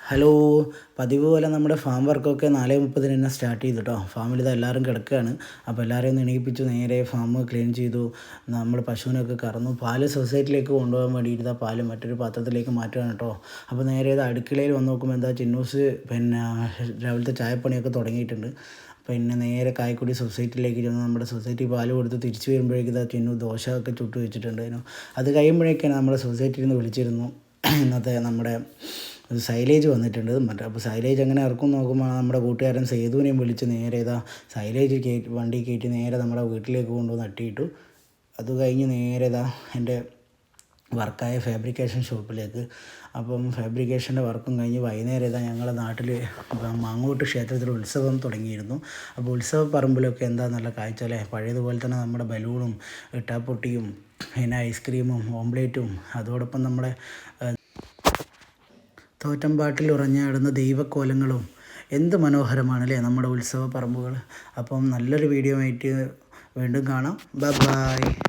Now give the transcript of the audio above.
Hello. പതിവ് പോലെ നമ്മുടെ ഫാം വർക്കൊക്കെ 4:30 തന്നെ സ്റ്റാർട്ട് ചെയ്തു കേട്ടോ. ഫാമിൽ ഇത് എല്ലാവരും കിടക്കുകയാണ്. അപ്പോൾ എല്ലാവരെയും ഒന്ന് എണീപ്പിച്ചു, നേരെ ഫാം ക്ലീൻ ചെയ്തു. നമ്മൾ പശുവിനൊക്കെ കറന്നു. പാല് സൊസൈറ്റിയിലേക്ക് കൊണ്ടുപോകാൻ വേണ്ടിയിട്ട് പാല് മറ്റൊരു പാത്രത്തിലേക്ക് മാറ്റുകയാണ് കേട്ടോ. അപ്പോൾ നേരെ ഇത് അടുക്കളയിൽ വന്ന് നോക്കുമ്പോൾ എന്താ ചിന്നൂസ് രാവിലത്തെ ചായപ്പണിയൊക്കെ തുടങ്ങിയിട്ടുണ്ട്. പിന്നെ നേരെ കായക്കുടി സൊസൈറ്റിയിലേക്ക് ചെന്ന് നമ്മുടെ സൊസൈറ്റി പാല് കൊടുത്ത് തിരിച്ചു വരുമ്പോഴേക്കും ഇതാ ചിന്നു ദോശ ഒക്കെ ചുട്ട് വെച്ചിട്ടുണ്ടായിരുന്നു. അത് കഴിയുമ്പോഴേക്കാണ് നമ്മുടെ സൊസൈറ്റിയിൽ നിന്ന് വിളിച്ചിരുന്നു. ഇന്നത്തെ നമ്മുടെ സൈലേജ് വന്നിട്ടുണ്ട്. അപ്പോൾ സൈലേജ് എങ്ങനെ ഇറക്കും നോക്കുമ്പോൾ നമ്മുടെ കൂട്ടുകാരൻ സേതുവിനെയും വിളിച്ച് നേരെ ഇതാ സൈലേജ് വണ്ടി കയറ്റി നേരെ നമ്മുടെ വീട്ടിലേക്ക് കൊണ്ടുവന്ന് അട്ടിയിട്ടു. അത് കഴിഞ്ഞ് നേരെ ഇതാ എൻ്റെ വർക്കായ ഫാബ്രിക്കേഷൻ ഷോപ്പിലേക്ക്. അപ്പം ഫാബ്രിക്കേഷൻ്റെ വർക്കും കഴിഞ്ഞ് വൈകുന്നേരം ഇതാ ഞങ്ങളുടെ നാട്ടിൽ മാങ്ങോട്ട് ക്ഷേത്രത്തിൽ ഉത്സവം തുടങ്ങിയിരുന്നു. അപ്പോൾ ഉത്സവ പറമ്പിലൊക്കെ എന്താ നല്ല കാഴ്ച അല്ലേ. പഴയതുപോലെ തന്നെ നമ്മുടെ ബലൂണും ഇട്ടാപ്പൊട്ടിയും പിന്നെ ഐസ്ക്രീമും ഓംപ്ലേറ്റും അതോടൊപ്പം നമ്മുടെ തോറ്റമ്പാട്ടിൽ ഉറഞ്ഞാടുന്ന ദൈവക്കോലങ്ങളും എന്ത് മനോഹരമാണല്ലേ നമ്മുടെ ഉത്സവ പറമ്പുകൾ. അപ്പം നല്ലൊരു വീഡിയോ ആയിട്ട് വീണ്ടും കാണാം. ബൈ.